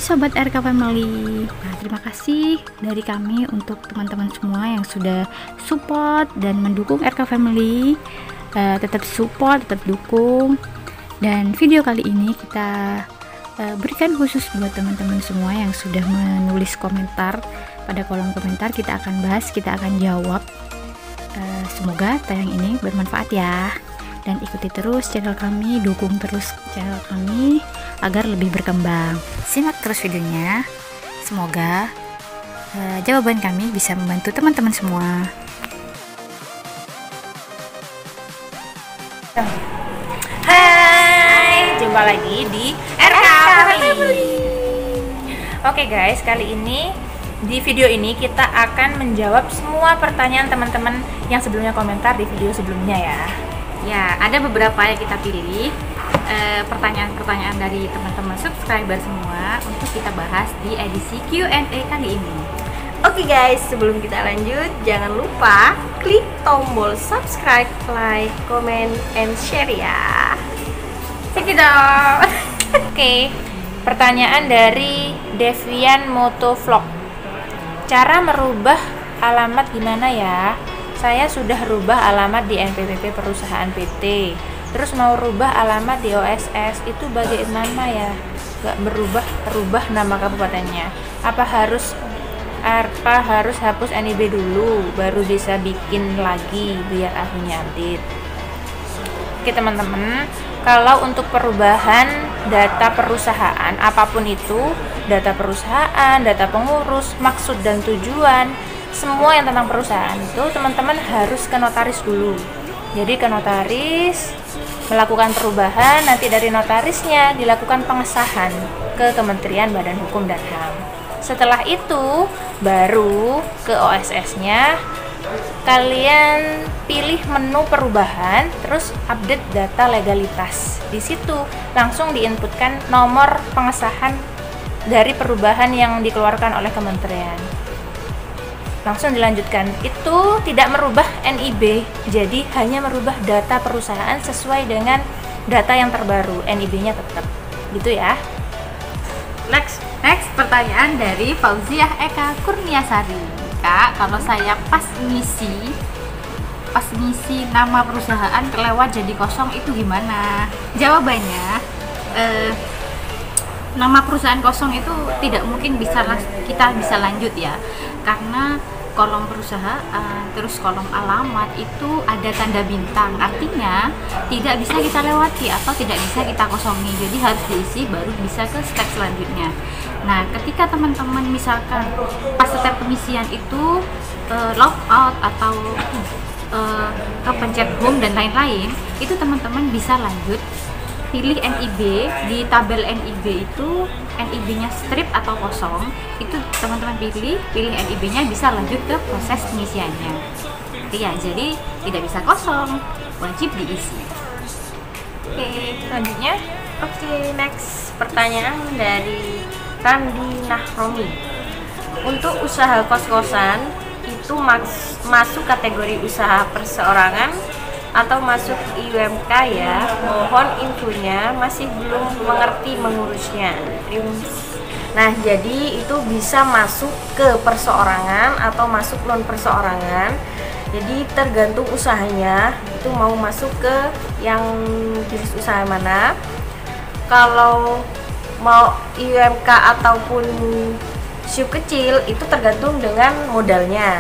Sobat RK Family. Nah, terima kasih dari kami untuk teman-teman semua yang sudah support dan mendukung RK Family. Tetap support, tetap dukung. Dan video kali ini kita berikan khusus buat teman-teman semua yang sudah menulis komentar. Pada kolom komentar kita akan bahas, kita akan jawab. Semoga tayang ini bermanfaat ya. Dan ikuti terus channel kami, dukung terus channel kami agar lebih berkembang. Simak terus videonya. Semoga jawaban kami bisa membantu teman-teman semua. Hai, jumpa lagi di RK Family. Oke guys, kali ini di video ini kita akan menjawab semua pertanyaan teman-teman yang sebelumnya komentar di video sebelumnya ya. Ya, ada beberapa yang kita pilih pertanyaan-pertanyaan dari teman-teman subscriber semua untuk kita bahas di edisi Q&A kali ini. Oke guys, sebelum kita lanjut, jangan lupa klik tombol subscribe, like, comment, and share ya. Check it out. Oke, pertanyaan dari Devian Motovlog. Cara merubah alamat gimana ya? Saya sudah rubah alamat di NPWP perusahaan PT, terus mau rubah alamat di OSS, itu bagaimana ya? Gak rubah nama kabupatennya. Apa harus hapus NIB dulu baru bisa bikin lagi biar akhirnya update? Oke teman-teman, kalau untuk perubahan data perusahaan apapun itu, data perusahaan, data pengurus, maksud dan tujuan, semua yang tentang perusahaan itu teman-teman harus ke notaris dulu. Jadi ke notaris melakukan perubahan, nanti dari notarisnya dilakukan pengesahan ke Kementerian Badan Hukum dan HAM. Setelah itu baru ke OSS-nya kalian pilih menu perubahan, terus update data legalitas. Di situ langsung diinputkan nomor pengesahan dari perubahan yang dikeluarkan oleh kementerian. Langsung dilanjutkan. Itu tidak merubah NIB, jadi hanya merubah data perusahaan sesuai dengan data yang terbaru. NIB-nya tetap. Gitu ya. Next pertanyaan dari Fauziah Eka Kurniasari. Kak, kalau saya pas ngisi nama perusahaan kelewat jadi kosong itu gimana? Jawabannya, nama perusahaan kosong itu tidak mungkin kita bisa lanjut ya, karena kolom perusahaan terus kolom alamat itu ada tanda bintang, artinya tidak bisa kita lewati atau tidak bisa kita kosongi, jadi harus diisi baru bisa ke step selanjutnya. Nah, ketika teman-teman misalkan pas step pengisian itu log out atau kepencet home dan lain-lain, itu teman-teman bisa lanjut pilih NIB. Di tabel NIB itu NIB-nya strip atau kosong, itu teman-teman pilih NIB-nya, bisa lanjut ke proses pengisiannya. Ya, jadi tidak bisa kosong, wajib diisi. Oke, selanjutnya. Oke, next pertanyaan dari Randi Nahromi. Untuk usaha kos-kosan itu masuk kategori usaha perseorangan atau masuk IUMK ya? Mohon infonya, masih belum mengerti mengurusnya. Nah, jadi itu bisa masuk ke perseorangan atau masuk non perseorangan. Jadi tergantung usahanya, itu mau masuk ke yang jenis usaha mana. Kalau mau IUMK ataupun SIUP kecil itu tergantung dengan modalnya.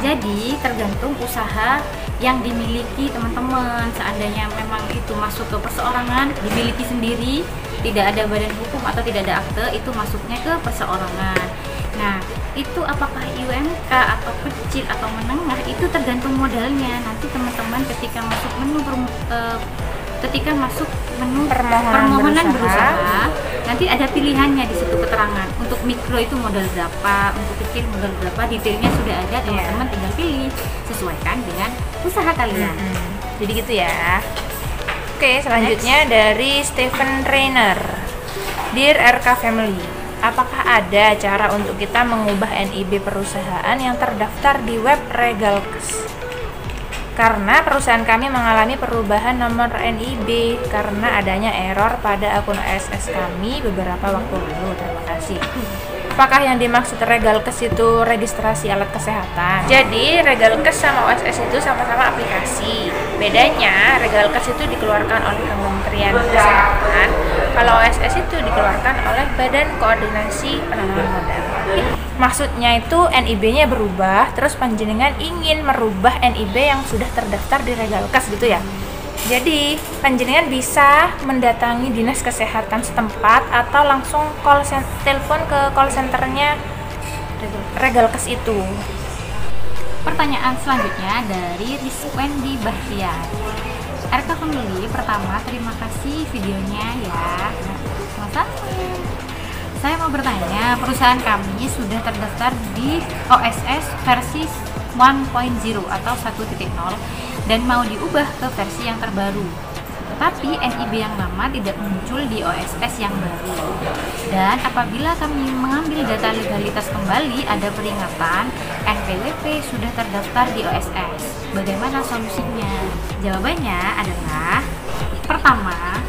Jadi tergantung usaha yang dimiliki teman-teman. Seandainya memang itu masuk ke perseorangan, dimiliki sendiri, tidak ada badan hukum atau tidak ada akte, itu masuknya ke perseorangan. Nah, itu apakah IUMK atau kecil atau menengah, itu tergantung modalnya. Nanti teman-teman ketika masuk menu permohonan berusaha, nanti ada pilihannya di situ keterangan. Untuk mikro itu modal berapa, untuk kecil modal berapa, detailnya sudah ada, teman-teman tinggal pilih sesuaikan dengan usaha kalian. Jadi gitu ya. Oke, selanjutnya dari Stephen Trainer. Dear RK Family, apakah ada cara untuk kita mengubah NIB perusahaan yang terdaftar di web Regalkes? karena perusahaan kami mengalami perubahan nomor NIB karena adanya error pada akun OSS kami beberapa waktu lalu. Terima kasih. Apakah yang dimaksud Regalkes itu registrasi alat kesehatan? Jadi Regalkes sama OSS itu sama-sama aplikasi. Bedanya Regalkes itu dikeluarkan oleh Kementerian Kesehatan, kalau OSS itu dikeluarkan oleh Badan Koordinasi Penanaman Modal. Maksudnya itu NIB-nya berubah, terus panjenengan ingin merubah NIB yang sudah terdaftar di Regalkes gitu ya. Jadi panjenengan bisa mendatangi dinas kesehatan setempat atau langsung telepon ke call centernya Regalkes itu. Pertanyaan selanjutnya dari Rizwendi Bahtiar. RK Family, pertama terima kasih videonya ya. Sama-sama. Saya mau bertanya, perusahaan kami sudah terdaftar di OSS versi 1.0 atau 1.0 dan mau diubah ke versi yang terbaru. Tetapi NIB yang lama tidak muncul di OSS yang baru. Dan apabila kami mengambil data legalitas kembali, ada peringatan NPWP sudah terdaftar di OSS. Bagaimana solusinya? Jawabannya adalah, pertama,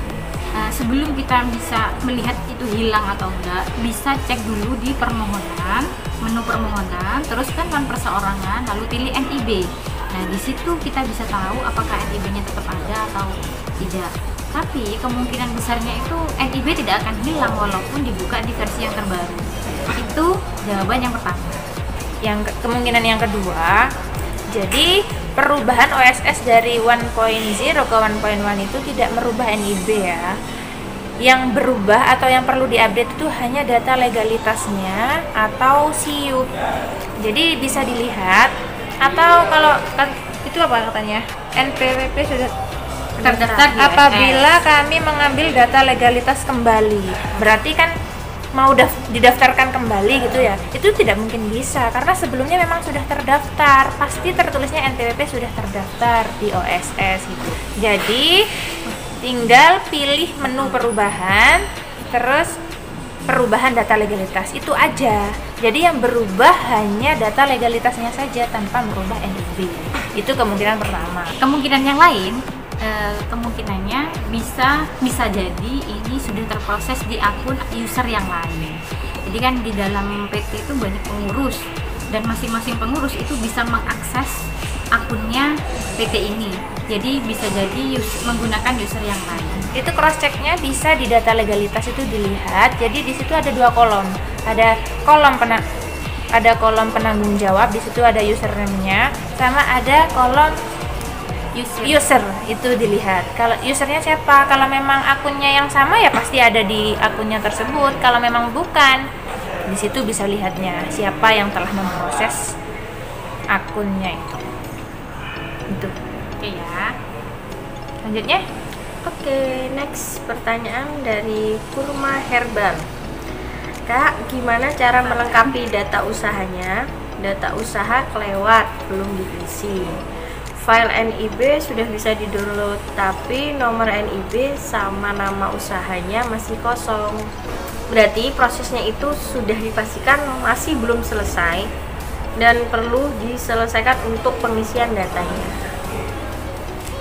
sebelum kita bisa melihat itu hilang atau enggak, bisa cek dulu di permohonan, menu permohonan, terus kan perseorangan, lalu pilih NIB. Nah, di situ kita bisa tahu apakah NIB-nya tetap ada atau tidak. Tapi kemungkinan besarnya itu NIB tidak akan hilang walaupun dibuka di versi yang terbaru. Itu jawaban yang pertama. Kemungkinan yang kedua, jadi perubahan OSS dari 1.0 ke 1.1 itu tidak merubah NIB ya. Yang berubah atau yang perlu diupdate itu hanya data legalitasnya atau SIUP. Jadi bisa dilihat, atau kalau itu apa katanya, NPWP sudah Terdaftar di apabila kami mengambil data legalitas kembali, berarti kan mau didaftarkan kembali gitu ya, itu tidak mungkin bisa karena sebelumnya memang sudah terdaftar, pasti tertulisnya NPWP sudah terdaftar di OSS gitu. Jadi tinggal pilih menu perubahan, terus perubahan data legalitas, itu aja. Jadi yang berubah hanya data legalitasnya saja tanpa merubah NIB. Itu kemungkinan pertama. Kemungkinan yang lain, kemungkinannya bisa jadi ini sudah terproses di akun user yang lain. Jadi kan di dalam PT itu banyak pengurus dan masing-masing pengurus itu bisa mengakses akunnya PT ini. Jadi bisa jadi menggunakan user yang lain. Itu cross checknya bisa di data legalitas itu dilihat. Jadi di situ ada dua kolom. Ada kolom penanggung jawab, di situ ada username-nya, sama ada kolom user itu dilihat. Kalau usernya siapa, kalau memang akunnya yang sama ya pasti ada di akunnya tersebut. Kalau memang bukan, di situ bisa lihatnya siapa yang telah memproses akunnya itu. Oke ya. Selanjutnya, Oke, next pertanyaan dari Kurma Herbal. Kak, gimana cara melengkapi data usahanya? Data usaha kelewat, belum diisi. File NIB sudah bisa di-download, tapi nomor NIB sama nama usahanya masih kosong. Berarti prosesnya itu sudah dipastikan masih belum selesai dan perlu diselesaikan untuk pengisian datanya.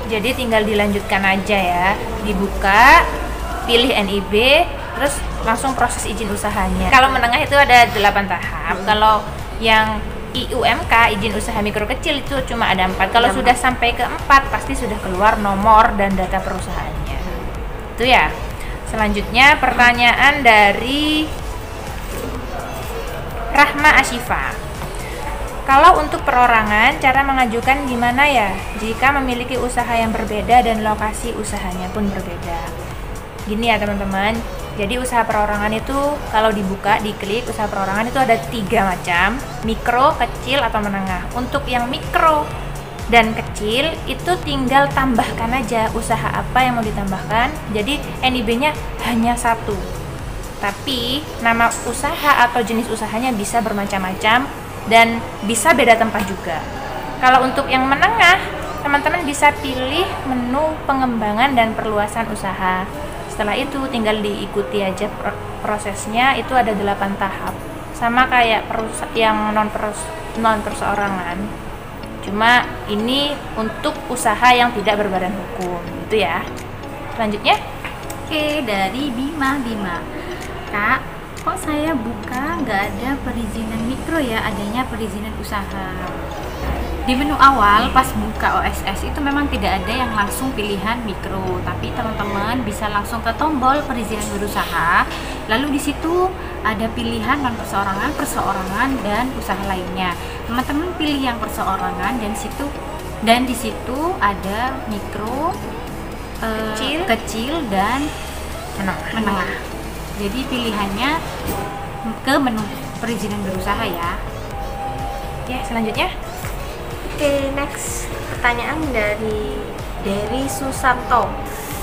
jadi tinggal dilanjutkan aja ya. Dibuka, pilih NIB, terus langsung proses izin usahanya. Kalau menengah itu ada 8 tahap. Kalau yang IUMK, izin usaha mikro kecil, itu cuma ada 4. Kalau sudah sampai ke 4 pasti sudah keluar nomor dan data perusahaannya. Itu ya. Selanjutnya pertanyaan dari Rahma Ashifa. Kalau untuk perorangan, cara mengajukan gimana ya jika memiliki usaha yang berbeda dan lokasi usahanya pun berbeda? Gini ya teman-teman, jadi usaha perorangan itu kalau dibuka, diklik usaha perorangan itu ada 3 macam, mikro, kecil, atau menengah. Untuk yang mikro dan kecil itu tinggal tambahkan aja usaha apa yang mau ditambahkan. Jadi NIB-nya hanya 1. Tapi nama usaha atau jenis usahanya bisa bermacam-macam dan bisa beda tempat juga. Kalau untuk yang menengah, teman-teman bisa pilih menu pengembangan dan perluasan usaha. Setelah itu tinggal diikuti aja prosesnya, itu ada 8 tahap. Sama kayak yang non perseorangan. Cuma ini untuk usaha yang tidak berbadan hukum, gitu ya. Selanjutnya, Oke, dari Bima. Kak, kok saya buka nggak ada perizinan mikro ya, adanya perizinan usaha. Di menu awal pas buka OSS itu memang tidak ada yang langsung pilihan mikro, tapi teman-teman bisa langsung ke tombol perizinan berusaha. Lalu di situ ada pilihan non perseorangan, dan usaha lainnya. Teman-teman pilih yang perseorangan dan di situ ada mikro, kecil dan menengah. Jadi pilihannya ke menu perizinan berusaha ya. ya selanjutnya. Oke, next pertanyaan dari Susanto.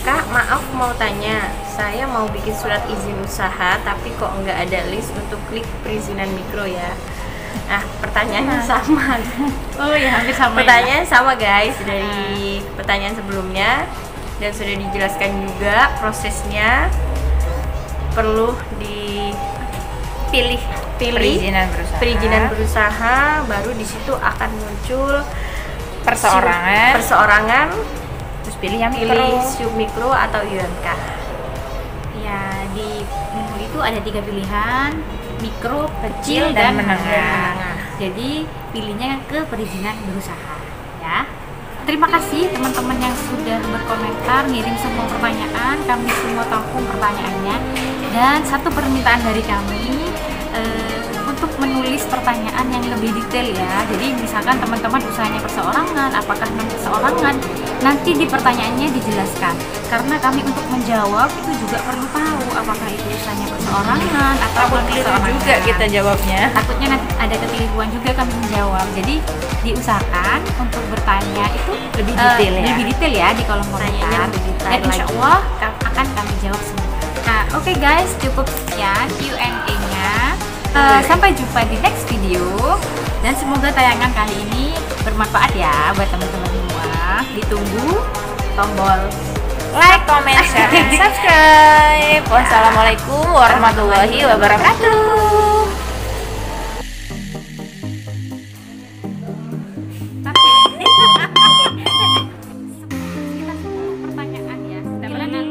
Kak, maaf mau tanya, saya mau bikin surat izin usaha tapi kok nggak ada list untuk klik perizinan mikro ya. Nah, pertanyaannya sama. Oh ya, hampir sama. Pertanyaan sama guys dari pertanyaan sebelumnya, dan sudah dijelaskan juga prosesnya. Perlu dipilih perizinan berusaha, baru di situ akan muncul perseorangan, terus pilih yang pilih submikro atau UMK. Ya, di menu itu ada 3 pilihan, mikro, kecil, dan menengah. Jadi pilihnya ke perizinan berusaha ya. Terima kasih teman-teman yang sudah berkomentar, ngirim semua pertanyaan, kami semua tampung pertanyaannya. Dan satu permintaan dari kami untuk menulis pertanyaan yang lebih detail ya. Jadi misalkan teman-teman usahanya perseorangan, apakah non perseorangan, nanti di pertanyaannya dijelaskan. Karena kami untuk menjawab itu juga perlu tahu apakah itu usahanya perseorangan atau non perseorangan. juga kita jawabnya. Takutnya nanti ada kekeliruan juga kami menjawab. Jadi diusahakan untuk bertanya itu lebih detail ya di kolom komentar. Dan insya Allah akan kami jawab semua. Nah, oke guys, cukup sekian Q&A-nya. Sampai jumpa di next video. Dan semoga tayangan kali ini bermanfaat ya buat teman-teman semua. Ditunggu tombol Like, comment, share, dan subscribe. Wassalamualaikum warahmatullahi wabarakatuh. Kita semua pertanyaan ya. Silakan.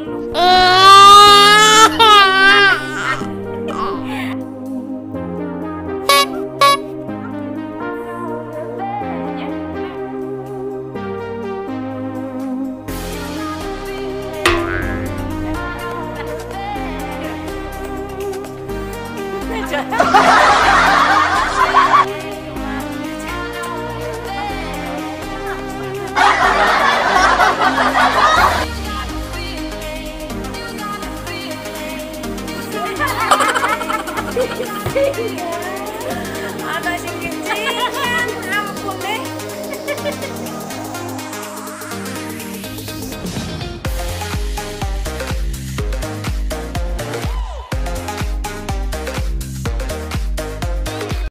Anak sing kecil kan, ampun deh.